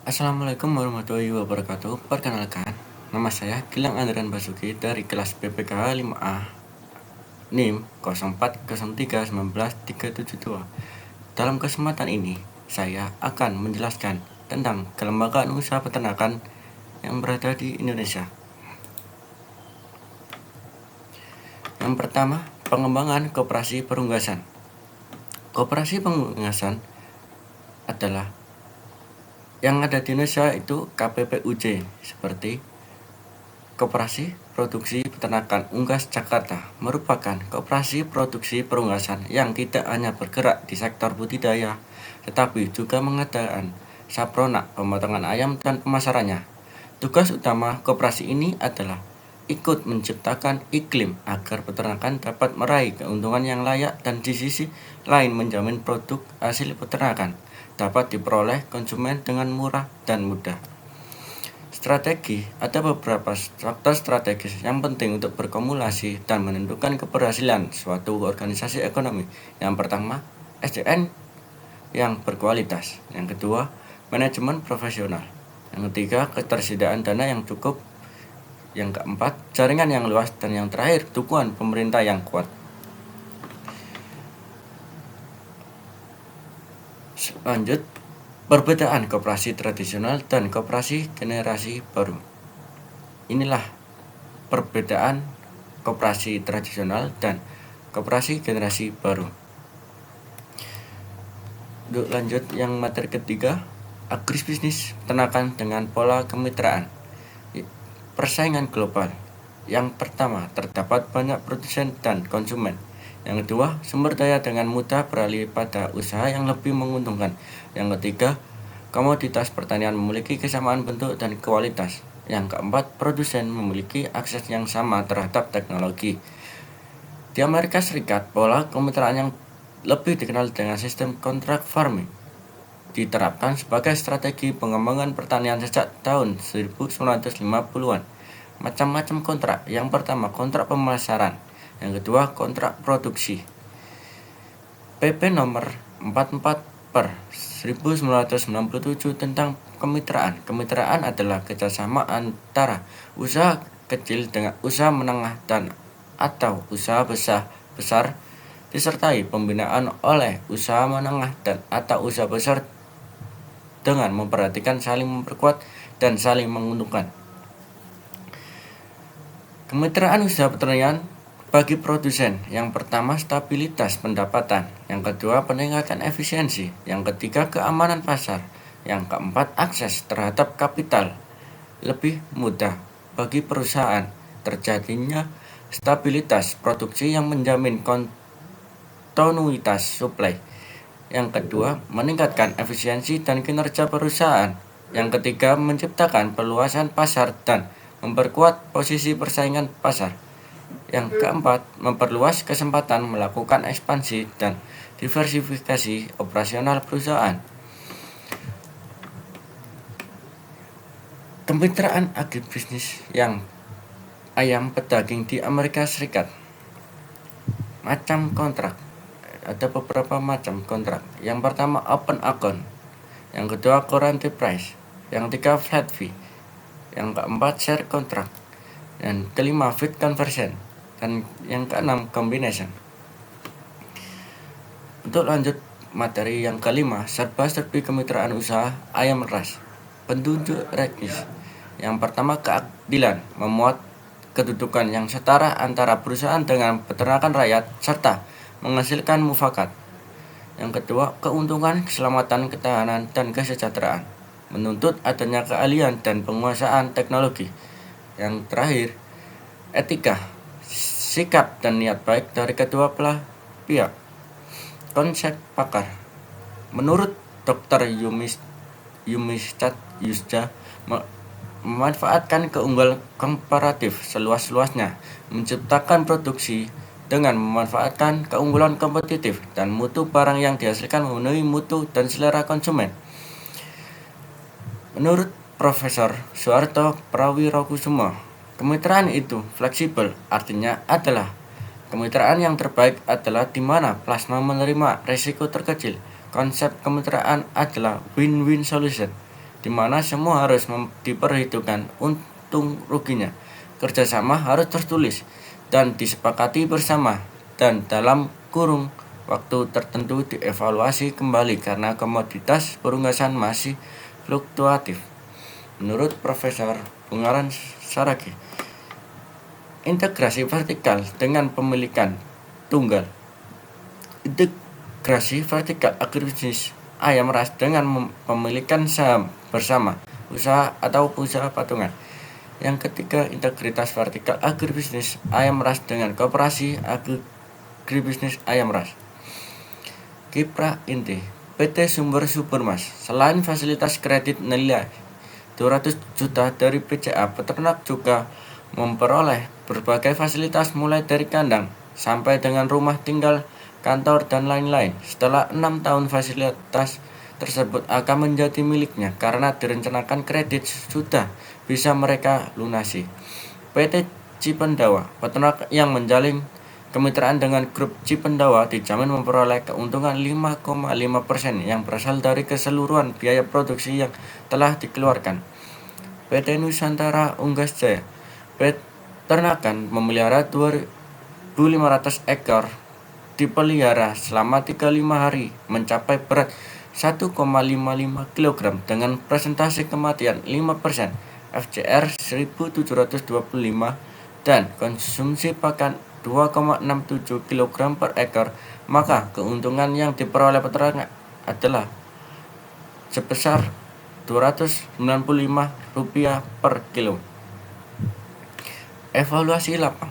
Assalamualaikum warahmatullahi wabarakatuh. Perkenalkan, nama saya Gilang Andrian Basuki dari kelas PPKH 5A NIM 0403193772. Dalam kesempatan ini, saya akan menjelaskan tentang kelembagaan usaha peternakan yang berada di Indonesia. Yang pertama, pengembangan koperasi perunggasan. Koperasi perunggasan adalah yang ada di Indonesia itu KPPUJ, seperti Koperasi Produksi Peternakan Unggas Jakarta merupakan koperasi produksi perunggasan yang tidak hanya bergerak di sektor budidaya, tetapi juga mengadakan saprona, pemotongan ayam, dan pemasarannya. Tugas utama koperasi ini adalah ikut menciptakan iklim agar peternakan dapat meraih keuntungan yang layak dan di sisi lain menjamin produk hasil peternakan dapat diperoleh konsumen dengan murah dan mudah. Strategi. Ada beberapa faktor strategis yang penting untuk berkumulasi dan menentukan keberhasilan suatu organisasi ekonomi. Yang pertama, SDM yang berkualitas. Yang kedua, manajemen profesional. Yang ketiga, ketersediaan dana yang cukup. Yang keempat, jaringan yang luas. Dan yang terakhir, dukungan pemerintah yang kuat. Lanjut, perbedaan koperasi tradisional dan koperasi generasi baru. Inilah perbedaan koperasi tradisional dan koperasi generasi baru. Lanjut yang materi ketiga, agribisnis peternakan dengan pola kemitraan. Persaingan global. Yang pertama, terdapat banyak produsen dan konsumen. Yang kedua, sumber daya dengan mudah beralih pada usaha yang lebih menguntungkan. Yang ketiga, komoditas pertanian memiliki kesamaan bentuk dan kualitas. Yang keempat, produsen memiliki akses yang sama terhadap teknologi. Di Amerika Serikat, pola kemitraan yang lebih dikenal dengan sistem contract farming diterapkan sebagai strategi pengembangan pertanian sejak tahun 1950-an. Macam-macam kontrak. Yang pertama, kontrak pemasaran. Yang kedua, kontrak produksi. PP nomor 44 per 1997 tentang kemitraan. Kemitraan adalah kerjasama antara usaha kecil dengan usaha menengah dan atau usaha besar disertai pembinaan oleh usaha menengah dan atau usaha besar dengan memperhatikan saling memperkuat dan saling menguntungkan. Kemitraan usaha pertanian bagi produsen. Yang pertama, stabilitas pendapatan. Yang kedua, peningkatan efisiensi. Yang ketiga, keamanan pasar. Yang keempat, akses terhadap kapital lebih mudah bagi perusahaan. Terjadinya stabilitas produksi yang menjamin kontinuitas suplai. Yang kedua, meningkatkan efisiensi dan kinerja perusahaan. Yang ketiga, menciptakan peluasan pasar dan memperkuat posisi persaingan pasar. Yang keempat, memperluas kesempatan melakukan ekspansi dan diversifikasi operasional perusahaan. Kemitraan agribisnis yang ayam pedaging di Amerika Serikat. Macam kontrak. Ada beberapa macam kontrak. Yang pertama, open account. Yang kedua, guarantee price. Yang ketiga, flat fee. Yang keempat, share contract. Dan kelima, feed conversion. Dan yang keenam, combination. Untuk lanjut materi yang kelima, serba-serbi kemitraan usaha ayam ras. Petunjuk teknis. Yang pertama, keadilan, memuat kedudukan yang setara antara perusahaan dengan peternakan rakyat serta menghasilkan mufakat. Yang kedua, keuntungan, keselamatan, ketahanan, dan kesejahteraan, menuntut adanya keahlian dan penguasaan teknologi. Yang terakhir, etika, sikap dan niat baik dari kedua belah pihak. Konsep pakar. Menurut Dr. Yumistad Yusja, memanfaatkan keunggulan komparatif seluas-luasnya, menciptakan produksi dengan memanfaatkan keunggulan kompetitif dan mutu barang yang dihasilkan memenuhi mutu dan selera konsumen. Menurut Profesor Soeharto Prawirokusumo, kemitraan itu fleksibel, artinya adalah kemitraan yang terbaik adalah di mana plasma menerima risiko terkecil. Konsep kemitraan adalah win-win solution. di mana semua harus diperhitungkan untung ruginya. Kerjasama harus tertulis dan disepakati bersama, dan dalam kurung waktu tertentu dievaluasi kembali karena komoditas perunggasan masih fluktuatif. Menurut Profesor Bungaran Saragi, integrasi vertikal dengan pemilikan tunggal. Integrasi vertikal agribisnis ayam ras dengan pemilikan saham bersama usaha atau usaha patungan. Yang ketiga, integritas vertikal agribisnis ayam ras dengan koperasi agribisnis ayam ras. Kiprah inti PT Sumber Supermas, selain fasilitas kredit nilai 200 juta dari BCA, peternak juga memperoleh berbagai fasilitas mulai dari kandang sampai dengan rumah tinggal, kantor, dan lain-lain. Setelah 6 tahun fasilitas tersebut akan menjadi miliknya karena direncanakan kredit sudah bisa mereka lunasi. PT Cipendawa, peternak yang menjalin kemitraan dengan grup Cipendawa dijamin memperoleh keuntungan 5,5% yang berasal dari keseluruhan biaya produksi yang telah dikeluarkan. PT Nusantara Unggas Jaya, peternakan memelihara 2.500 ekor dipelihara selama 35 hari, mencapai berat 1,55 kg dengan presentasi kematian 5%, FCR 1725, dan konsumsi pakan 2,67 kg per ekor, maka keuntungan yang diperoleh peternak adalah sebesar Rp295 per kilo. Evaluasi lapang.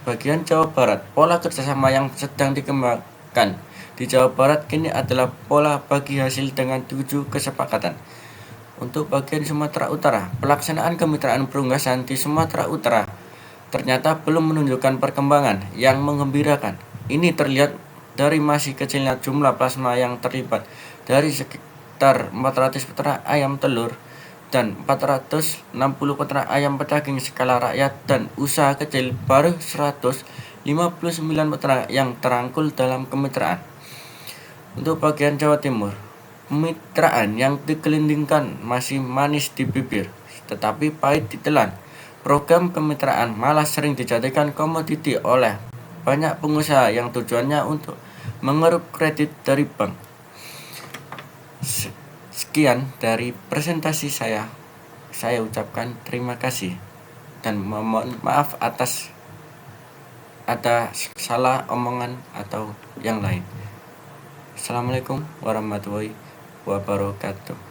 Bagian Jawa Barat, pola kerjasama yang sedang dikembangkan di Jawa Barat kini adalah pola bagi hasil dengan 7 kesepakatan. Untuk bagian Sumatera Utara, pelaksanaan kemitraan perunggasan di Sumatera Utara ternyata belum menunjukkan perkembangan yang menggembirakan. Ini terlihat dari masih kecilnya jumlah plasma yang terlibat, dari sekitar 400 peternak ayam telur dan 460 peternak ayam pedaging skala rakyat dan usaha kecil, baru 159 peternak yang terangkul dalam kemitraan. Untuk bagian Jawa Timur, kemitraan yang dikelindingkan masih manis di bibir, tetapi pahit ditelan. Program kemitraan malah sering dijadikan komoditi oleh banyak pengusaha yang tujuannya untuk mengeruk kredit dari bank. Sekian dari presentasi saya ucapkan terima kasih dan mohon maaf atas ada salah omongan atau yang lain. Assalamualaikum warahmatullahi wabarakatuh.